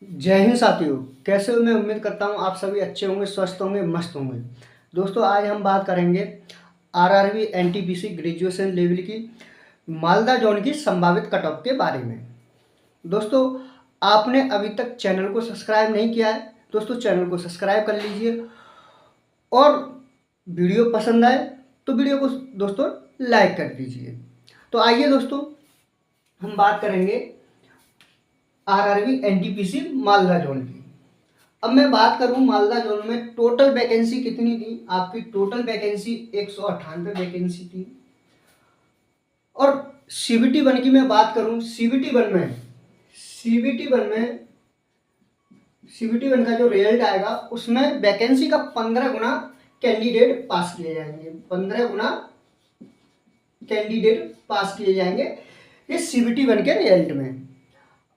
जय हिंद साथियों। कैसे हो? मैं उम्मीद करता हूँ आप सभी अच्छे होंगे, स्वस्थ होंगे, मस्त होंगे। दोस्तों, आज हम बात करेंगे आरआरबी एनटीपीसी ग्रेजुएशन लेवल की मालदा जोन की संभावित कट ऑफ के बारे में। दोस्तों, आपने अभी तक चैनल को सब्सक्राइब नहीं किया है, दोस्तों चैनल को सब्सक्राइब कर लीजिए और वीडियो पसंद आए तो वीडियो को दोस्तों लाइक कर दीजिए। तो आइए दोस्तों, हम बात करेंगे आरआरबी एनटीपीसी मालदा जोन की। अब मैं बात करूं मालदा जोन में टोटल वैकेंसी कितनी थी। आपकी टोटल वैकेंसी 198 वैकेंसी थी। और सीबीटी वन की मैं बात करूं, सीबीटी वन का जो रिजल्ट आएगा उसमें वैकेंसी का 15 गुना कैंडिडेट पास किए जाएंगे। 15 गुना कैंडिडेट पास किए जाएंगे ये सीबीटी वन के रिजल्ट में।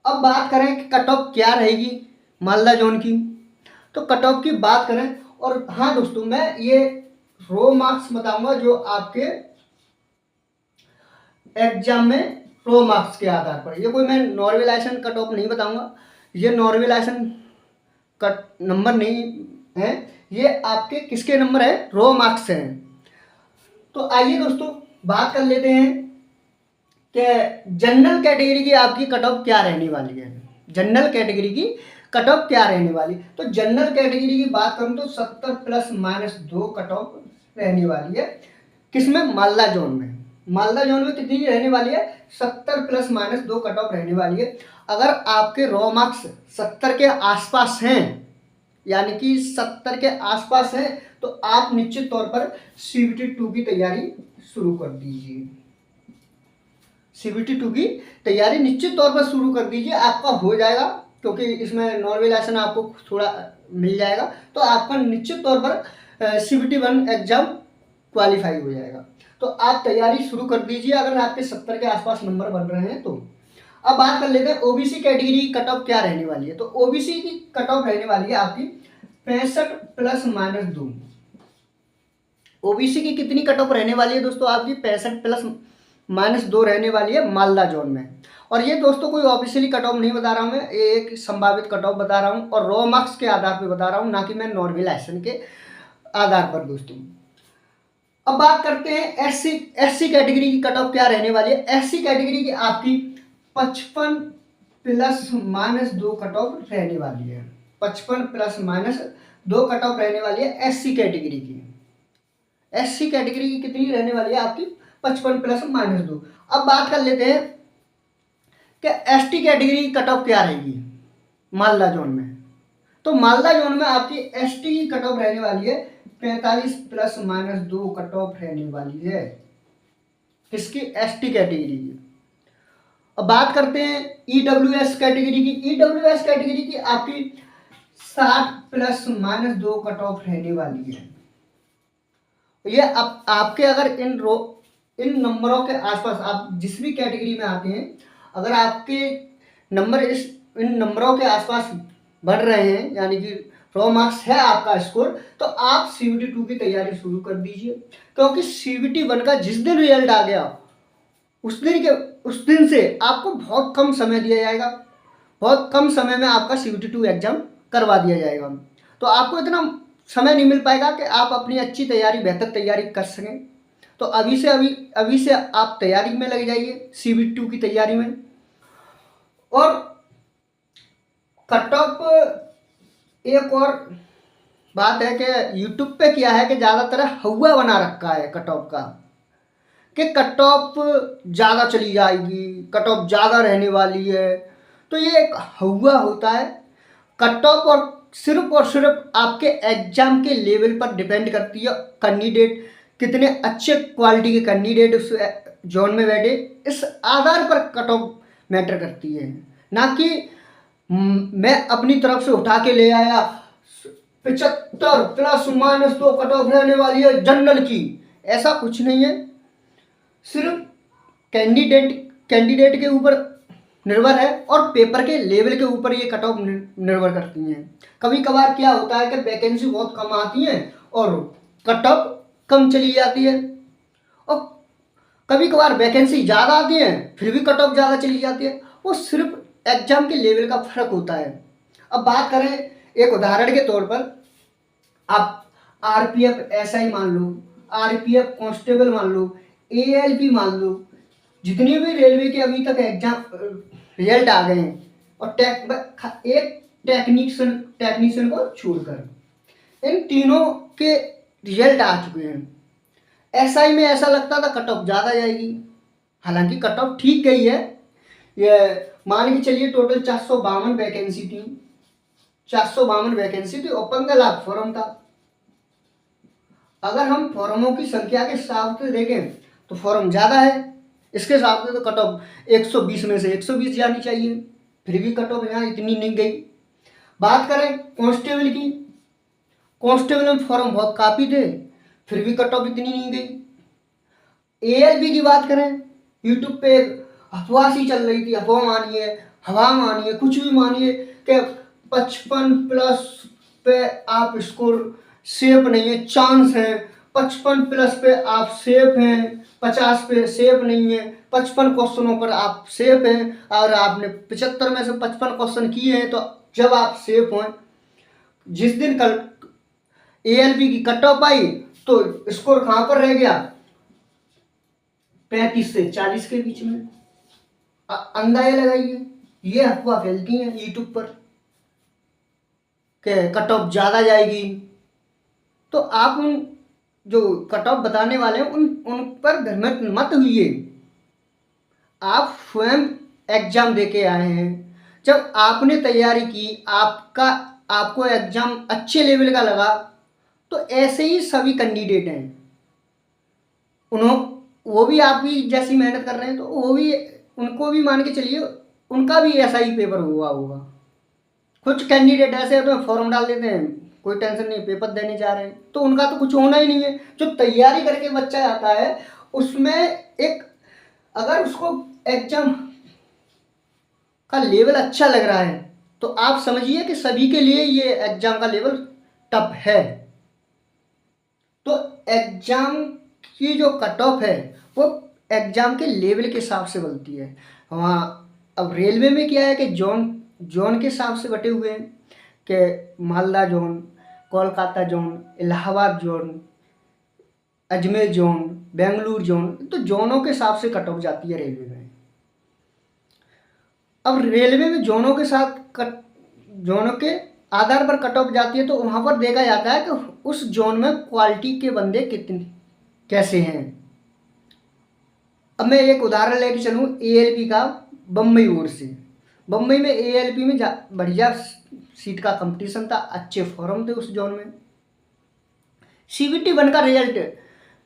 अब बात करें कि कट ऑफ क्या रहेगी मालदा जोन की, तो कट ऑफ की बात करें। और हाँ दोस्तों, मैं ये रो मार्क्स बताऊंगा जो आपके एग्जाम में रो मार्क्स के आधार पर। ये कोई मैं नॉर्मलाइजेशन कट ऑफ नहीं बताऊंगा, ये नॉर्मलाइजेशन कट नंबर नहीं है, ये आपके किसके नंबर है, रो मार्क्स हैं। तो आइए दोस्तों बात कर लेते हैं कि जनरल कैटेगरी की आपकी कट ऑफ क्या रहने वाली है। जनरल कैटेगरी की कट ऑफ क्या रहने वाली, तो जनरल कैटेगरी की बात करूं तो 70 प्लस माइनस 2 कट ऑफ रहने वाली है। किसमें? मालदा जोन में। मालदा जोन में कितनी रहने वाली है? 70 प्लस माइनस 2 कट ऑफ रहने वाली है। अगर आपके रॉ मार्क्स 70 के आसपास हैं, यानी कि 70 के आसपास हैं, तो आप निश्चित तौर पर सीबीटी 2 की तैयारी शुरू कर दीजिए। सीबीटी 2 की तैयारी निश्चित तौर पर शुरू कर दीजिए, आपका हो जाएगा, क्योंकि इसमें नॉर्मलाइजेशन आपको थोड़ा मिल जाएगा, तो आपका निश्चित तौर पर सीबीटी 1 एग्जाम क्वालिफाई हो जाएगा। तो आप तैयारी शुरू कर दीजिए अगर आपके 70 के आसपास नंबर बन रहे हैं तो। अब बात कर लेते हैं ओबीसी कैटेगरी की कट ऑफ क्या रहने वाली है। तो ओबीसी की कट ऑफ रहने वाली है आपकी 65 प्लस माइनस 2। ओबीसी की कितनी कट ऑफ रहने वाली है दोस्तों? आपकी 65 प्लस माइनस 2 रहने वाली है मालदा जोन में। और ये दोस्तों कोई ऑफिशियली कट ऑफ नहीं बता रहा हूँ मैं, ये एक संभावित कट ऑफ बता रहा हूँ और रॉ मार्क्स के आधार पर बता रहा हूँ, ना कि मैं नॉर्मलाइजेशन के आधार पर दोस्तों। अब बात करते हैं एससी कैटेगरी की कट ऑफ क्या रहने वाली है। एससी कैटेगरी की आपकी 55 प्लस माइनस 2 कट ऑफ रहने वाली है। 55 प्लस माइनस 2 कट ऑफ रहने वाली है एससी कैटेगरी की। एससी कैटेगरी की कितनी रहने वाली है आपकी? 55 प्लस माइनस 2। अब बात कर लेते हैं कि एसटी कैटेगरी की कट ऑफ क्या रहेगी मालदा जोन में। तो मालदा जोन में आपकी एसटी की कट ऑफ रहने वाली है 45 प्लस माइनस 2 कट ऑफ रहने वाली है किसकी? एसटी कैटेगरी की। अब बात करते हैं ईडब्ल्यूएस कैटेगरी की। ईडब्ल्यूएस कैटेगरी की आपकी 60 प्लस माइनस 2 कट ऑफ रहने वाली है। ये अब आपके अगर इन नंबरों के आसपास आप जिस भी कैटेगरी में आते हैं, अगर आपके नंबर इन नंबरों के आसपास बढ़ रहे हैं, यानी कि रॉ मार्क्स है आपका स्कोर, तो आप सीबीटी 2 की तैयारी शुरू कर दीजिए। क्योंकि सीबीटी 1 का जिस दिन रिजल्ट आ गया उस दिन से आपको बहुत कम समय दिया जाएगा, बहुत कम समय में आपका सीबीटी 2 एग्जाम करवा दिया जाएगा। तो आपको इतना समय नहीं मिल पाएगा कि आप अपनी अच्छी तैयारी, बेहतर तैयारी कर सकें। तो अभी से आप तैयारी में लग जाइए सीबीटी 2 की तैयारी में। और कट ऑफ एक और बात है कि यूट्यूब पे क्या है कि ज़्यादातर हवा बना रखा है कट ऑफ का, कि कट ऑफ ज़्यादा चली जाएगी, कट ऑफ ज़्यादा रहने वाली है। तो ये एक हवा होता है। कट ऑफ और सिर्फ आपके एग्जाम के लेवल पर डिपेंड करती है। कैंडिडेट कितने अच्छे क्वालिटी के कैंडिडेट उस जोन में बैठे, इस आधार पर कट ऑफ मैटर करती है, ना कि मैं अपनी तरफ से उठा के ले आया 75 प्लस माइनस 2 कट ऑफ रहने वाली है जनरल की। ऐसा कुछ नहीं है, सिर्फ कैंडिडेट के ऊपर निर्भर है और पेपर के लेवल के ऊपर ये कट ऑफ निर्भर करती हैं। कभी कभार क्या होता है कि वैकेंसी बहुत कम आती है और कट ऑफ कम चली जाती है, और कभी कभार वैकेंसी ज़्यादा आती है फिर भी कट ऑफ ज़्यादा चली जाती है। वो सिर्फ एग्जाम के लेवल का फर्क होता है। अब बात करें एक उदाहरण के तौर पर, आप आरपीएफ एसआई मान लो, आरपीएफ कांस्टेबल मान लो, एएलपी मान लो, जितनी भी रेलवे के अभी तक एग्जाम रिजल्ट आ गए हैं, और एक टेक्नीशियन को छोड़कर इन तीनों के रिजल्ट आ चुके हैं। एसआई में ऐसा लगता था कट ऑफ ज़्यादा जाएगी, हालांकि कट ऑफ ठीक गई है। ये मान के चलिए टोटल 452 वैकेंसी थी, 452 वैकेंसी थी और 15 लाख फॉर्म था। अगर हम फॉर्मों की संख्या के हिसाब से देखें तो फॉर्म ज़्यादा है, इसके हिसाब से तो कट ऑफ 120 में से 120 जानी चाहिए, फिर भी कट ऑफ यहाँ इतनी नहीं गई। बात करें कांस्टेबल की, कांस्टेबल में फॉर्म बहुत काफ़ी थे, फिर भी कट ऑफ इतनी नहीं गई। एएलपी की बात करें, यूट्यूब पे अफवाह सी चल रही थी, अफवाह मानिए, हवा मानिए, कुछ भी मानिए कि 55 प्लस पे आप स्कोर सेफ नहीं है, चांस है, 55 प्लस पे आप सेफ हैं, 50 पे सेफ नहीं है, 55 क्वेश्चनों पर आप सेफ हैं। अगर आपने 75 में से 55 क्वेश्चन किए हैं तो जब आप सेफ हों, जिस दिन कल एएलपी की कट ऑफ आई तो स्कोर कहाँ पर रह गया, 35 से 40 के बीच में। अंदाजा लगाइए, ये अफवाह फैलती है यूट्यूब पर कि कट ऑफ ज़्यादा जाएगी, तो आप उन जो कट ऑफ बताने वाले हैं उन पर भ्रमित मत हुइए। आप स्वयं एग्जाम दे के आए हैं, जब आपने तैयारी की, आपको एग्जाम अच्छे लेवल का लगा, तो ऐसे ही सभी कैंडिडेट हैं, वो भी आप भी जैसी मेहनत कर रहे हैं, तो वो भी, उनको भी मान के चलिए उनका भी ऐसा ही पेपर हुआ होगा। कुछ कैंडिडेट ऐसे होते हैं फॉर्म डाल देते हैं, कोई टेंशन नहीं, पेपर देने जा रहे हैं, तो उनका तो कुछ होना ही नहीं है। जो तैयारी करके बच्चा आता है उसमें एक, अगर उसको एग्जाम का लेवल अच्छा लग रहा है तो आप समझिए कि सभी के लिए ये एग्जाम का लेवल टफ है। तो एग्जाम की जो कट ऑफ है वो एग्जाम के लेवल के हिसाब से बनती है। वहाँ अब रेलवे में क्या है कि जोन के हिसाब से बटे हुए हैं कि Malda zone, Kolkata zone, Allahabad zone, Ajmer zone, Bengaluru zone, तो जोनों के हिसाब से कट ऑफ जाती है रेलवे में। अब रेलवे में जोनों के साथ जोनों के आधार पर कट ऑफ जाती है, तो वहाँ पर देखा जाता है कि उस जोन में क्वालिटी के बंदे कितने कैसे हैं। अब मैं एक उदाहरण लेके चलूँ एएलपी का, बम्बई बोर्ड से। बम्बई में एएलपी में बढ़िया सीट का कंपटीशन था, अच्छे फॉर्म थे उस जोन में। सीबीटी 1 का रिजल्ट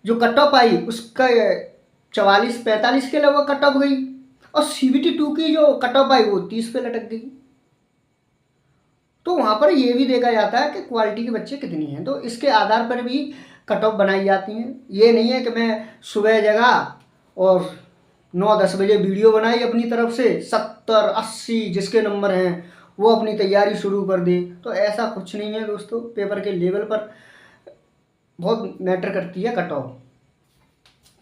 जो कट ऑफ आई उसका 44-45 के लगभग कट ऑफ गई, और सीबीटी 2 की जो कट ऑफ आई वो 30 पे लटक गई। तो वहाँ पर ये भी देखा जाता है कि क्वालिटी के बच्चे कितनी हैं, तो इसके आधार पर भी कट ऑफ बनाई जाती हैं। ये नहीं है कि मैं सुबह जगा और 9-10 बजे वीडियो बनाई अपनी तरफ से, 70-80 जिसके नंबर हैं वो अपनी तैयारी शुरू कर दे, तो ऐसा कुछ नहीं है दोस्तों। पेपर के लेवल पर बहुत मैटर करती है कट ऑफ।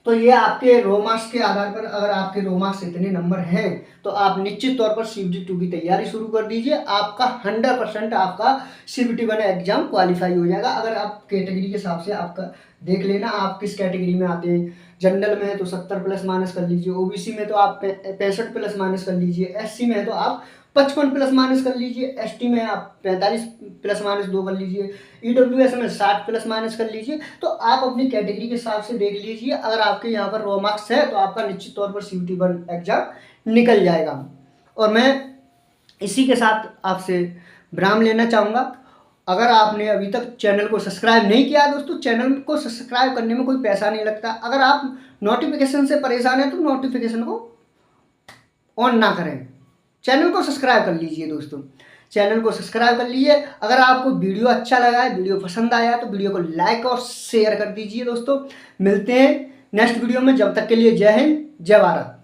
तो ये आपके रो मार्क्स के आधार पर, अगर आपके रो मार्क्स इतने नंबर हैं तो आप निश्चित तौर पर सीबीटी 2 की तैयारी शुरू कर दीजिए। आपका 100% आपका सीबीटी 1 एग्जाम क्वालिफाई हो जाएगा। अगर आप कैटेगरी के हिसाब से आपका देख लेना, आप किस कैटेगरी में आते हैं। जनरल में है तो 70 प्लस माइनस कर लीजिए, ओबीसी में तो आप 65 प्लस माइनस कर लीजिए, एससी में है तो आप 55 प्लस माइनस कर लीजिए, एसटी में आप 45 प्लस माइनस 2 कर लीजिए, ईडब्ल्यूएस में 60 प्लस माइनस कर लीजिए। तो आप अपनी कैटेगरी के हिसाब से देख लीजिए। अगर आपके यहाँ पर रो मार्क्स है तो आपका निश्चित तौर पर सीबीटी 1 एग्जाम निकल जाएगा। और मैं इसी के साथ आपसे विराम लेना चाहूँगा। अगर आपने अभी तक चैनल को सब्सक्राइब नहीं किया है दोस्तों, चैनल को सब्सक्राइब करने में कोई पैसा नहीं लगता। अगर आप नोटिफिकेशन से परेशान हैं तो नोटिफिकेशन को ऑन ना करें, चैनल को सब्सक्राइब कर लीजिए दोस्तों, चैनल को सब्सक्राइब कर लीजिए। अगर आपको वीडियो अच्छा लगा है, वीडियो पसंद आया तो वीडियो को लाइक और शेयर कर दीजिए दोस्तों। मिलते हैं नेक्स्ट वीडियो में, जब तक के लिए जय हिंद, जय भारत।